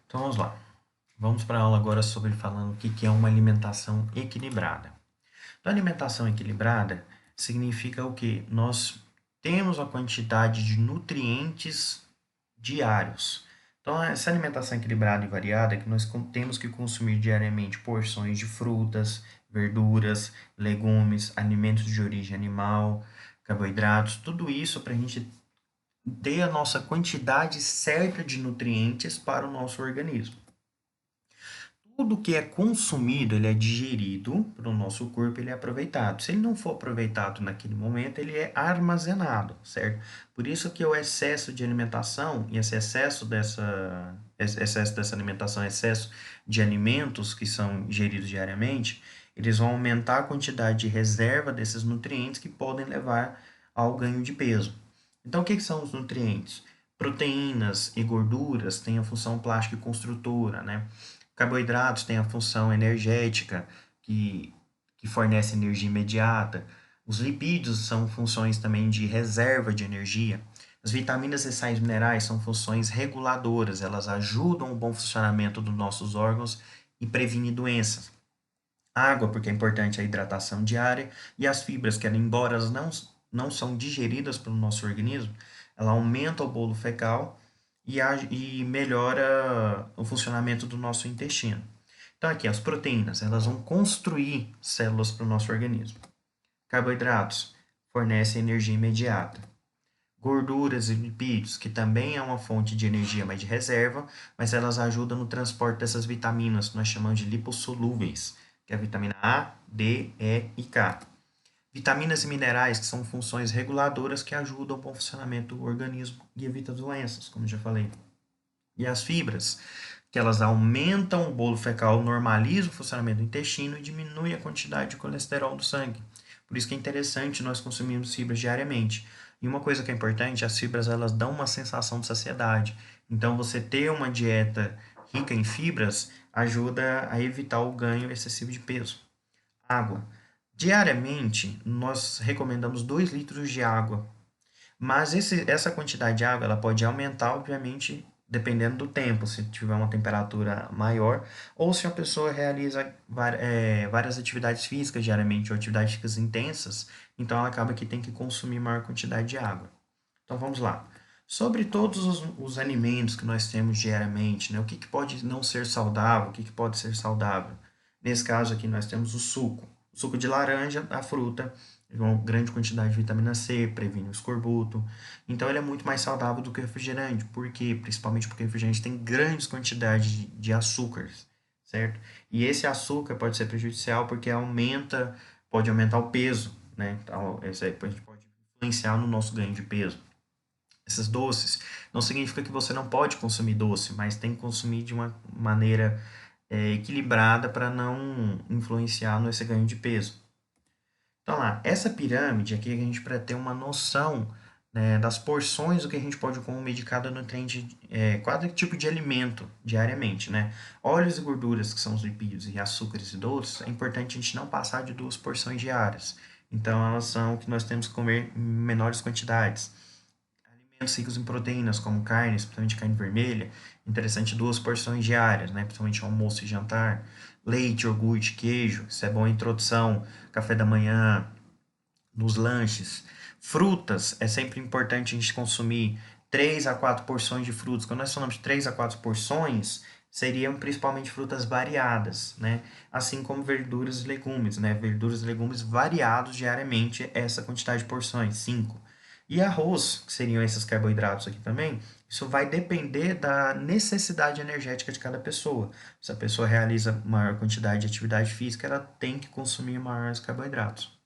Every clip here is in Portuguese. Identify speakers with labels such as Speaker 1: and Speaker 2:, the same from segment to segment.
Speaker 1: Então vamos lá. Vamos para a aula agora sobre falando o que é uma alimentação equilibrada. Então, alimentação equilibrada significa o quê? Nós temos a quantidade de nutrientes diários. Então, essa alimentação equilibrada e variada é que nós temos que consumir diariamente porções de frutas, verduras, legumes, alimentos de origem animal, carboidratos, tudo isso para a gente ter a nossa quantidade certa de nutrientes para o nosso organismo. Tudo que é consumido, ele é digerido para o nosso corpo, ele é aproveitado. Se ele não for aproveitado naquele momento, ele é armazenado, certo? Por isso que o excesso de alimentação e esse excesso dessa alimentação, excesso de alimentos que são ingeridos diariamente, eles vão aumentar a quantidade de reserva desses nutrientes que podem levar ao ganho de peso. Então, o que são os nutrientes? Proteínas e gorduras têm a função plástica e construtora, né? Carboidratos têm a função energética, que fornece energia imediata. Os lipídios são funções também de reserva de energia. As vitaminas e sais minerais são funções reguladoras, elas ajudam o bom funcionamento dos nossos órgãos e previnem doenças. Água, porque é importante a hidratação diária, e as fibras, que embora elas não são digeridas pelo nosso organismo, ela aumenta o bolo fecal e melhora o funcionamento do nosso intestino. Então, aqui, as proteínas, elas vão construir células para o nosso organismo. Carboidratos fornecem energia imediata. Gorduras e lipídios, que também é uma fonte de energia, mas de reserva, mas elas ajudam no transporte dessas vitaminas, que nós chamamos de lipossolúveis, que é a vitamina A, D, E e K. Vitaminas e minerais, que são funções reguladoras que ajudam o bom funcionamento do organismo e evita doenças, como já falei. E as fibras, que elas aumentam o bolo fecal, normalizam o funcionamento do intestino e diminuem a quantidade de colesterol do sangue. Por isso que é interessante nós consumirmos fibras diariamente. E uma coisa que é importante, as fibras elas dão uma sensação de saciedade. Então você ter uma dieta rica em fibras ajuda a evitar o ganho excessivo de peso. Água. Diariamente, nós recomendamos 2 litros de água, mas essa quantidade de água ela pode aumentar, obviamente, dependendo do tempo, se tiver uma temperatura maior, ou se a pessoa realiza várias atividades físicas diariamente, ou atividades físicas intensas, então ela acaba que tem que consumir maior quantidade de água. Então vamos lá. Sobre todos os alimentos que nós temos diariamente, né, o que pode não ser saudável, o que pode ser saudável? Nesse caso aqui nós temos o suco. O suco de laranja, a fruta, uma grande quantidade de vitamina C, previne o escorbuto. Então ele é muito mais saudável do que o refrigerante. Por quê? Principalmente porque o refrigerante tem grandes quantidades de açúcares, certo? E esse açúcar pode ser prejudicial porque pode aumentar o peso, né? Então, a gente pode influenciar no nosso ganho de peso. Esses doces não significa que você não pode consumir doce, mas tem que consumir de uma maneira equilibrada para não influenciar nesse ganho de peso. Então lá, essa pirâmide aqui a gente para ter uma noção, né, das porções do que a gente pode comer de cada nutriente, cada tipo de alimento diariamente, né? Óleos e gorduras, que são os lipídios, e açúcares e doces, é importante a gente não passar de 2 porções diárias. Então elas são o que nós temos que comer em menores quantidades. Alimentos ricos em proteínas, como carnes, principalmente carne vermelha, interessante 2 porções diárias, né? Principalmente almoço e jantar. Leite, iogurte, queijo, isso é bom em introdução, café da manhã, nos lanches. Frutas, é sempre importante a gente consumir 3 a 4 porções de frutas. Quando nós falamos de 3 a 4 porções, seriam principalmente frutas variadas, né? Assim como verduras e legumes, né? Verduras e legumes variados diariamente, essa quantidade de porções, 5. E arroz, que seriam esses carboidratos aqui também, isso vai depender da necessidade energética de cada pessoa. Se a pessoa realiza maior quantidade de atividade física, ela tem que consumir maiores carboidratos.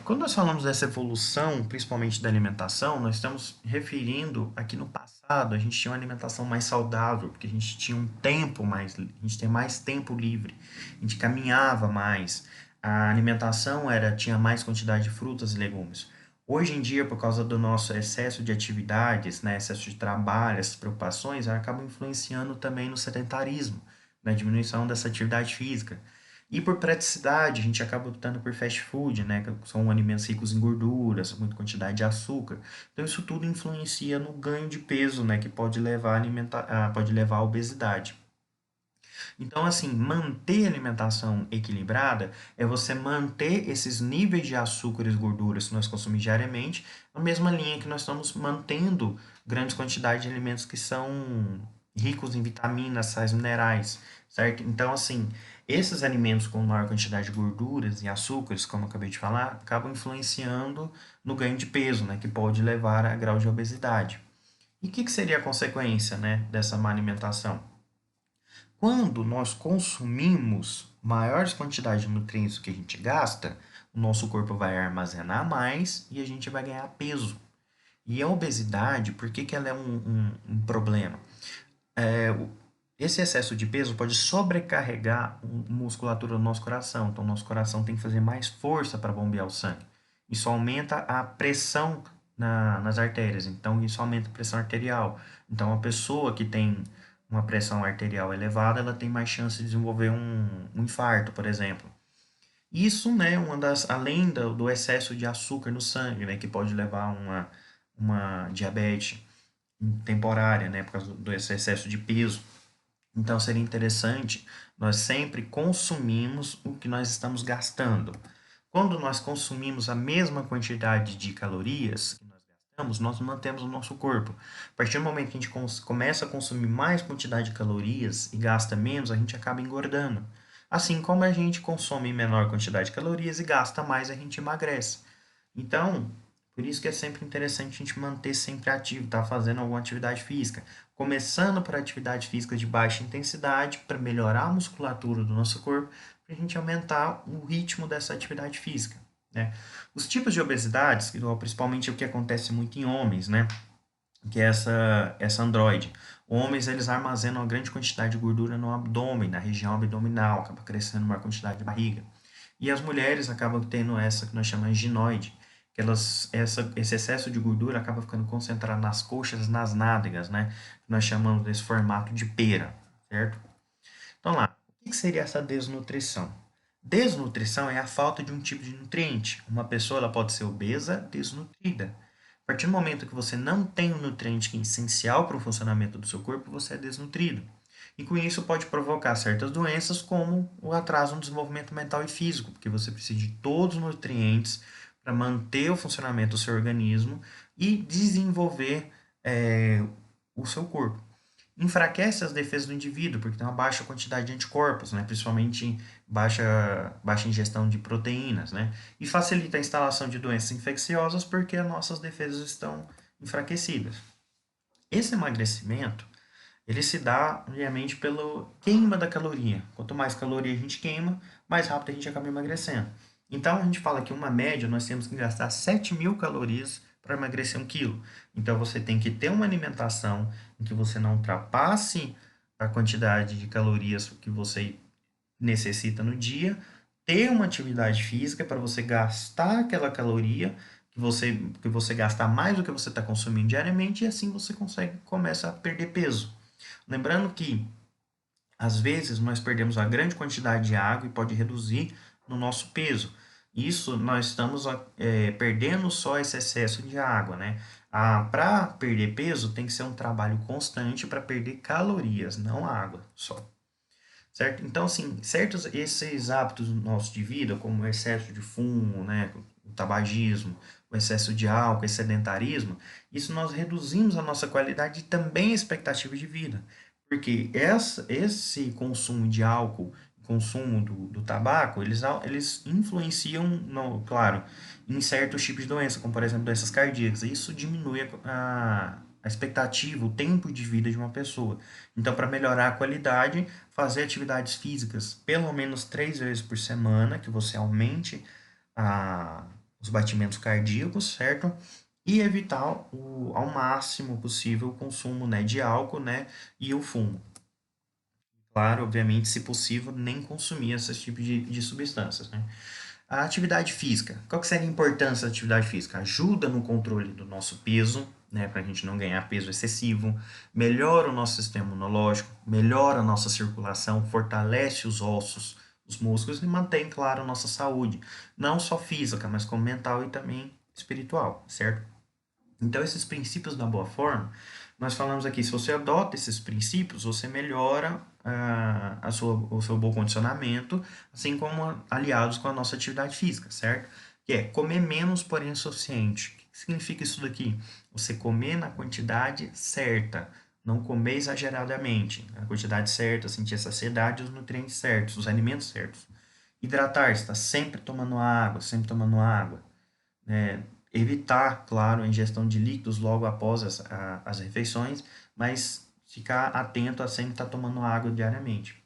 Speaker 1: Quando nós falamos dessa evolução, principalmente da alimentação, nós estamos referindo aqui no passado, a gente tinha uma alimentação mais saudável, porque a gente tinha a gente tinha mais tempo livre, a gente caminhava mais, a alimentação tinha mais quantidade de frutas e legumes. Hoje em dia, por causa do nosso excesso de atividades, né, excesso de trabalho, essas preocupações, acabam influenciando também no sedentarismo, na diminuição dessa atividade física. E por praticidade, a gente acaba optando por fast food, né? Que são alimentos ricos em gorduras, muita quantidade de açúcar. Então, isso tudo influencia no ganho de peso, né? Que pode levar pode levar à obesidade. Então, assim, manter a alimentação equilibrada é você manter esses níveis de açúcares e gorduras que nós consumimos diariamente, na mesma linha que nós estamos mantendo grandes quantidades de alimentos que são ricos em vitaminas, sais minerais, certo? Então, assim, esses alimentos com maior quantidade de gorduras e açúcares, como eu acabei de falar, acabam influenciando no ganho de peso, né? Que pode levar a grau de obesidade. E o que seria a consequência, né, dessa má alimentação? Quando nós consumimos maiores quantidades de nutrientes do que a gente gasta, o nosso corpo vai armazenar mais e a gente vai ganhar peso. E a obesidade, por que, que ela é um problema? Esse excesso de peso pode sobrecarregar a musculatura do nosso coração. Então, o nosso coração tem que fazer mais força para bombear o sangue. Isso aumenta a pressão nas artérias. Então, isso aumenta a pressão arterial. Então, a pessoa que tem uma pressão arterial elevada, ela tem mais chance de desenvolver um infarto, por exemplo. Isso, né, além do excesso de açúcar no sangue, né, que pode levar a uma diabetes temporária, né, por causa desse excesso de peso. Então, seria interessante nós sempre consumimos o que nós estamos gastando. Quando nós consumimos a mesma quantidade de calorias que nós gastamos, nós mantemos o nosso corpo. A partir do momento que a gente começa a consumir mais quantidade de calorias e gasta menos, a gente acaba engordando. Assim como a gente consome menor quantidade de calorias e gasta mais, a gente emagrece. Então, por isso que é sempre interessante a gente manter sempre ativo, tá fazendo alguma atividade física. Começando por atividade física de baixa intensidade, para melhorar a musculatura do nosso corpo, para a gente aumentar o ritmo dessa atividade física, né? Os tipos de obesidades, principalmente o que acontece muito em homens, né? Que é essa androide. Homens, eles armazenam uma grande quantidade de gordura no abdômen, na região abdominal, acaba crescendo uma quantidade de barriga. E as mulheres acabam tendo essa que nós chamamos de ginoide, que esse excesso de gordura acaba ficando concentrado nas coxas, nas nádegas, né? Nós chamamos desse formato de pera, certo? Então lá, o que seria essa desnutrição? Desnutrição é a falta de um tipo de nutriente. Uma pessoa ela pode ser obesa, desnutrida. A partir do momento que você não tem um nutriente que é essencial para o funcionamento do seu corpo, você é desnutrido. E com isso pode provocar certas doenças, como o atraso no desenvolvimento mental e físico, porque você precisa de todos os nutrientes para manter o funcionamento do seu organismo e desenvolver o seu corpo. Enfraquece as defesas do indivíduo, porque tem uma baixa quantidade de anticorpos, né? Principalmente baixa ingestão de proteínas, né? E facilita a instalação de doenças infecciosas, porque as nossas defesas estão enfraquecidas. Esse emagrecimento, ele se dá, obviamente, pela queima da caloria. Quanto mais caloria a gente queima, mais rápido a gente acaba emagrecendo. Então, a gente fala que uma média, nós temos que gastar 7.000 calorias para emagrecer 1 quilo. Então, você tem que ter uma alimentação em que você não ultrapasse a quantidade de calorias que você necessita no dia, ter uma atividade física para você gastar aquela caloria que você gastar mais do que você está consumindo diariamente, e assim você começa a perder peso. Lembrando que, às vezes, nós perdemos uma grande quantidade de água e pode reduzir no nosso peso. Isso nós estamos perdendo só esse excesso de água, né? Para perder peso, tem que ser um trabalho constante para perder calorias, não água só. Certo? Então, assim, certos esses hábitos nossos de vida, como o excesso de fumo, né, o tabagismo, o excesso de álcool, esse sedentarismo, isso nós reduzimos a nossa qualidade e também a expectativa de vida. Porque esse consumo de álcool, consumo do tabaco, eles influenciam, claro, em certos tipos de doença, como por exemplo doenças cardíacas. Isso diminui a expectativa, o tempo de vida de uma pessoa. Então, para melhorar a qualidade, fazer atividades físicas pelo menos 3 vezes por semana, que você aumente os batimentos cardíacos, certo? E evitar ao máximo possível o consumo, né, de álcool, né, e o fumo. Claro, obviamente, se possível, nem consumir esses tipos de substâncias, né? A atividade física. Qual que seria a importância da atividade física? Ajuda no controle do nosso peso, né, para a gente não ganhar peso excessivo, melhora o nosso sistema imunológico, melhora a nossa circulação, fortalece os ossos, os músculos e mantém, claro, a nossa saúde, não só física, mas como mental e também espiritual, certo? Então, esses princípios da boa forma, nós falamos aqui, se você adota esses princípios, você melhora o seu bom condicionamento, assim como aliados com a nossa atividade física, certo? Que é comer menos, porém o suficiente. O que significa isso daqui? Você comer na quantidade certa, não comer exageradamente. A quantidade certa, sentir a saciedade, os nutrientes certos, os alimentos certos. Hidratar-se, está sempre tomando água, né? Evitar, claro, a ingestão de líquidos logo após as refeições, mas ficar atento a sempre estar tomando água diariamente.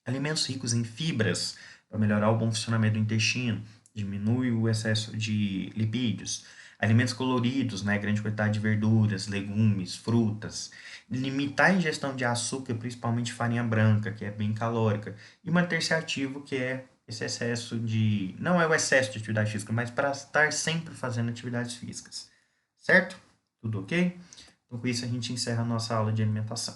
Speaker 1: Alimentos ricos em fibras, para melhorar o bom funcionamento do intestino, diminui o excesso de lipídios. Alimentos coloridos, né, grande quantidade de verduras, legumes, frutas. Limitar a ingestão de açúcar, principalmente farinha branca, que é bem calórica. E manter-se ativo, que é esse excesso de... Não é o excesso de atividade física, mas para estar sempre fazendo atividades físicas. Certo? Tudo ok? Então, com isso, a gente encerra a nossa aula de alimentação.